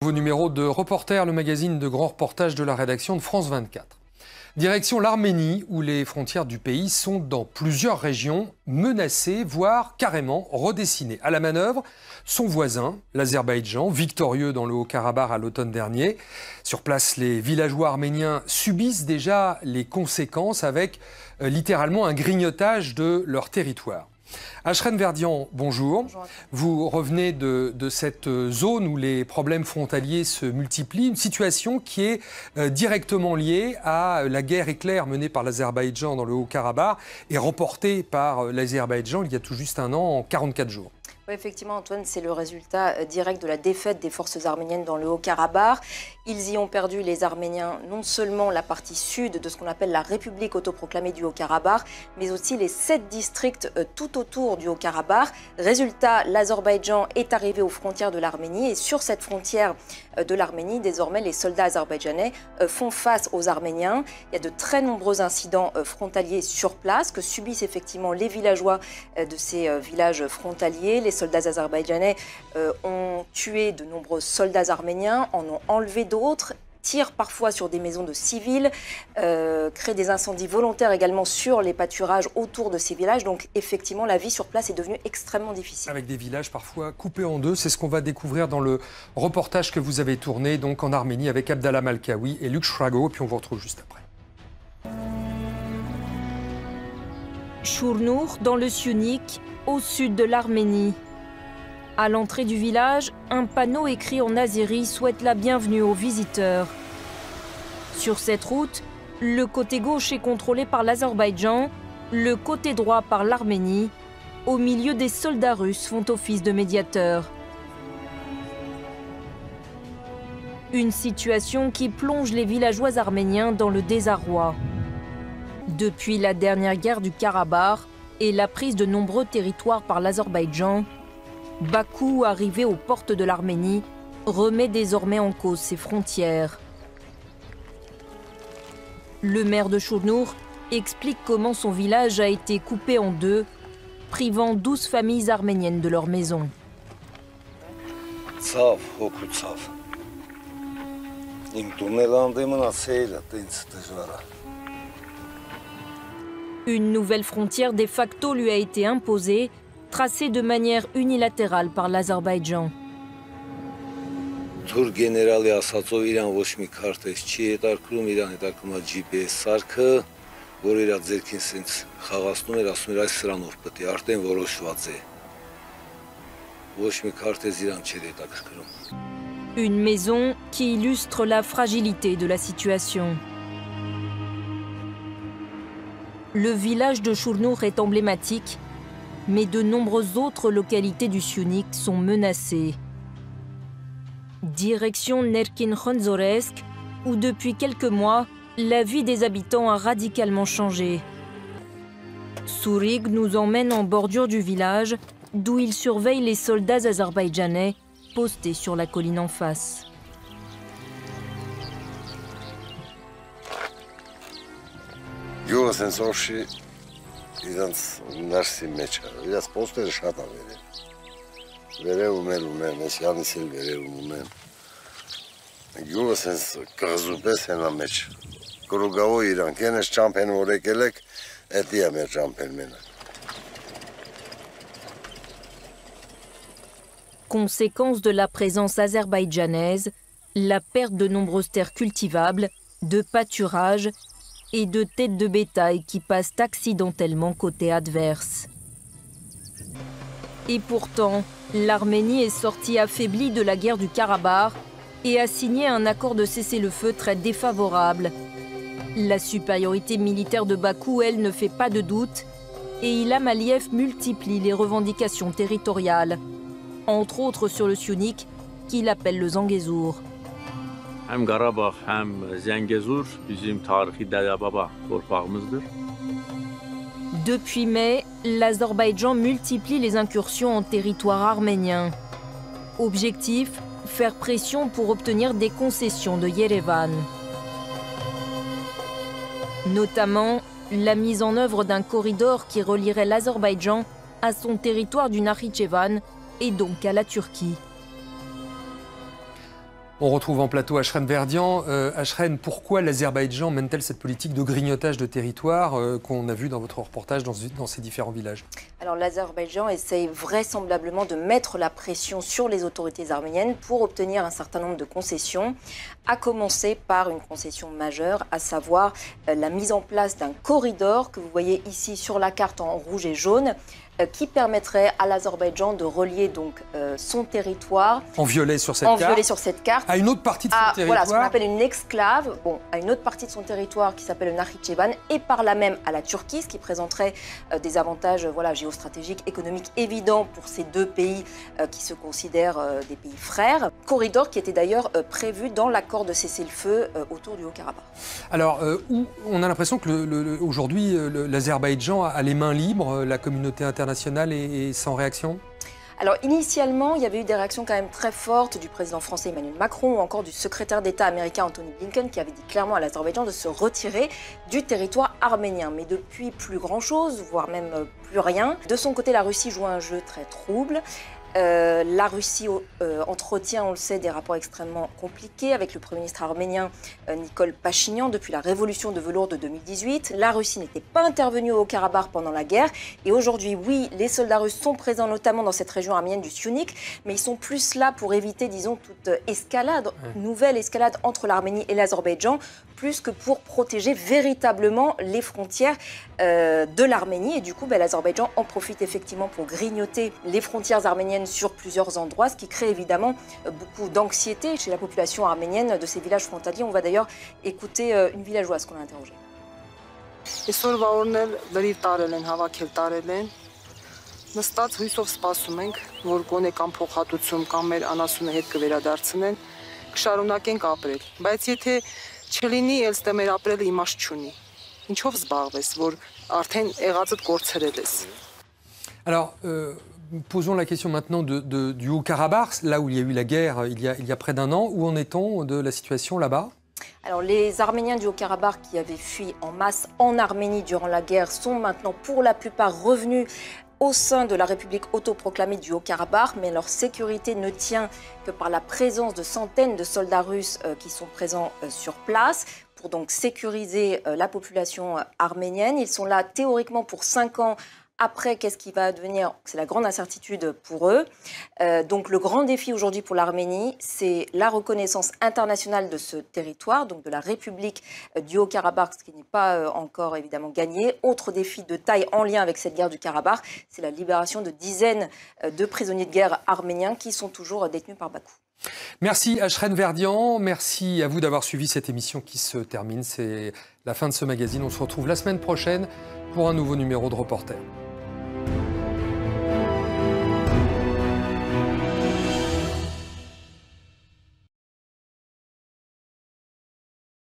Nouveau numéro de Reporter, le magazine de grands reportages de la rédaction de France 24. Direction l'Arménie, où les frontières du pays sont dans plusieurs régions menacées, voire carrément redessinées. À la manœuvre, son voisin, l'Azerbaïdjan, victorieux dans le Haut-Karabakh à l'automne dernier. Sur place, les villageois arméniens subissent déjà les conséquences avec littéralement un grignotage de leur territoire. Ashreen Verdian, bonjour. Bonjour. Vous revenez de cette zone où les problèmes frontaliers se multiplient, une situation qui est directement liée à la guerre éclair menée par l'Azerbaïdjan dans le Haut-Karabakh et remportée par l'Azerbaïdjan il y a tout juste un an, en 44 jours. Oui, effectivement, Antoine, c'est le résultat direct de la défaite des forces arméniennes dans le Haut-Karabakh. Ils y ont perdu, les Arméniens, non seulement la partie sud de ce qu'on appelle la République autoproclamée du Haut-Karabakh, mais aussi les 7 districts tout autour du Haut-Karabakh. Résultat, l'Azerbaïdjan est arrivé aux frontières de l'Arménie et sur cette frontière de l'Arménie, désormais, les soldats azerbaïdjanais font face aux Arméniens. Il y a de très nombreux incidents frontaliers sur place que subissent effectivement les villageois de ces villages frontaliers. Les soldats azerbaïdjanais ont tué de nombreux soldats arméniens, en ont enlevé d'autres, tirent parfois sur des maisons de civils, créent des incendies volontaires également sur les pâturages autour de ces villages. Donc effectivement, la vie sur place est devenue extrêmement difficile. Avec des villages parfois coupés en deux, c'est ce qu'on va découvrir dans le reportage que vous avez tourné donc en Arménie avec Abdallah Malkawi et Luc Schrago, puis on vous retrouve juste après. Shurnur, dans le Syunik, au sud de l'Arménie. À l'entrée du village, un panneau écrit en azéri souhaite la bienvenue aux visiteurs. Sur cette route, le côté gauche est contrôlé par l'Azerbaïdjan, le côté droit par l'Arménie. Au milieu, des soldats russes font office de médiateurs. Une situation qui plonge les villageois arméniens dans le désarroi. Depuis la dernière guerre du Karabakh et la prise de nombreux territoires par l'Azerbaïdjan, Bakou, arrivé aux portes de l'Arménie, remet désormais en cause ses frontières. Le maire de Shurnur explique comment son village a été coupé en deux, privant 12 familles arméniennes de leur maison. Une nouvelle frontière de facto lui a été imposée, tracée de manière unilatérale par l'Azerbaïdjan. Une maison qui illustre la fragilité de la situation. Le village de Shurnur est emblématique, mais de nombreuses autres localités du Syunik sont menacées. Direction Nerkin-Khonzoresk, où depuis quelques mois, la vie des habitants a radicalement changé. Sourig nous emmène en bordure du village, d'où il surveille les soldats azerbaïdjanais postés sur la colline en face. Conséquence de la présence azerbaïdjanaise, la perte de nombreuses terres cultivables, de pâturages et de têtes de bétail qui passent accidentellement côté adverse. Et pourtant, l'Arménie est sortie affaiblie de la guerre du Karabakh et a signé un accord de cessez-le-feu très défavorable. La supériorité militaire de Bakou, elle, ne fait pas de doute, et Ilham Aliyev multiplie les revendications territoriales, entre autres sur le Syunik, qu'il appelle le Zangezur. Hem Qarabağ, hem Zəngəzur bizim tarixi dədə-baba torpağımızdır. Depuis mai, l'Azerbaïdjan multiplie les incursions en territoire arménien. Objectif, faire pression pour obtenir des concessions de Yerevan. Notamment la mise en œuvre d'un corridor qui relierait l'Azerbaïdjan à son territoire du Nakhitchevan et donc à la Turquie. On retrouve en plateau Ashreen Verdian. Ashreen, pourquoi l'Azerbaïdjan mène-t-elle cette politique de grignotage de territoire qu'on a vu dans votre reportage dans ces différents villages? Alors l'Azerbaïdjan essaye vraisemblablement de mettre la pression sur les autorités arméniennes pour obtenir un certain nombre de concessions, à commencer par une concession majeure, à savoir la mise en place d'un corridor que vous voyez ici sur la carte en rouge et jaune, qui permettrait à l'Azerbaïdjan de relier donc son territoire en violet sur cette carte à une autre partie de son territoire. Voilà, ce qu'on appelle une exclave, à une autre partie de son territoire qui s'appelle le Nakhichevan, et par là même à la Turquie, ce qui présenterait des avantages géostratégiques, économiques évidents pour ces deux pays qui se considèrent des pays frères. Corridor qui était d'ailleurs prévu dans l'accord de cessez-le-feu autour du Haut-Karabakh. Alors, on a l'impression que aujourd'hui, l'Azerbaïdjan a les mains libres, la communauté internationale est sans réaction? Alors initialement, il y avait eu des réactions quand même très fortes du président français Emmanuel Macron ou encore du secrétaire d'État américain Antony Blinken qui avait dit clairement à l'Azerbaïdjan de se retirer du territoire arménien. Mais depuis, plus grand-chose, voire même plus rien. De son côté, la Russie joue un jeu très trouble. La Russie entretient, on le sait, des rapports extrêmement compliqués avec le Premier ministre arménien Nikol Pachinian depuis la révolution de velours de 2018. La Russie n'était pas intervenue au Haut-Karabakh pendant la guerre. Et aujourd'hui, oui, les soldats russes sont présents notamment dans cette région arménienne du Syunik, mais ils sont plus là pour éviter, disons, toute escalade, nouvelle escalade entre l'Arménie et l'Azerbaïdjan, plus que pour protéger véritablement les frontières de l'Arménie. Et du coup, l'Azerbaïdjan en profite effectivement pour grignoter les frontières arméniennes sur plusieurs endroits, ce qui crée évidemment beaucoup d'anxiété chez la population arménienne de ces villages frontaliers. On va d'ailleurs écouter une villageoise qu'on a interrogée. Նստած հույսով սպասում ենք, որ գոնե կամ փոխհատուցում կամ մեր անասունը հետ կվերադարձնեն, կշարունակենք ապրել, բայց եթե չլինի, ելստե մեր ապրելը իմաստ չունի։ Ինչով զբաղվես, որ արդեն եղածդ կորցրել ես։ Alors, posons la question maintenant du Haut-Karabakh, là où il y a eu la guerre il y a près d'un an. Où en est-on de la situation là-bas? Alors, les Arméniens du Haut-Karabakh qui avaient fui en masse en Arménie durant la guerre sont maintenant pour la plupart revenus au sein de la République autoproclamée du Haut-Karabakh, mais leur sécurité ne tient que par la présence de centaines de soldats russes qui sont présents sur place pour donc sécuriser la population arménienne. Ils sont là théoriquement pour 5 ans. Après, qu'est-ce qui va advenir? C'est la grande incertitude pour eux. Donc le grand défi aujourd'hui pour l'Arménie, c'est la reconnaissance internationale de ce territoire, donc de la République du Haut-Karabakh, ce qui n'est pas encore évidemment gagné. Autre défi de taille en lien avec cette guerre du Karabakh, c'est la libération de dizaines de prisonniers de guerre arméniens qui sont toujours détenus par Bakou. Merci Ashreen Verdian, merci à vous d'avoir suivi cette émission qui se termine. C'est la fin de ce magazine. On se retrouve la semaine prochaine pour un nouveau numéro de Reporter.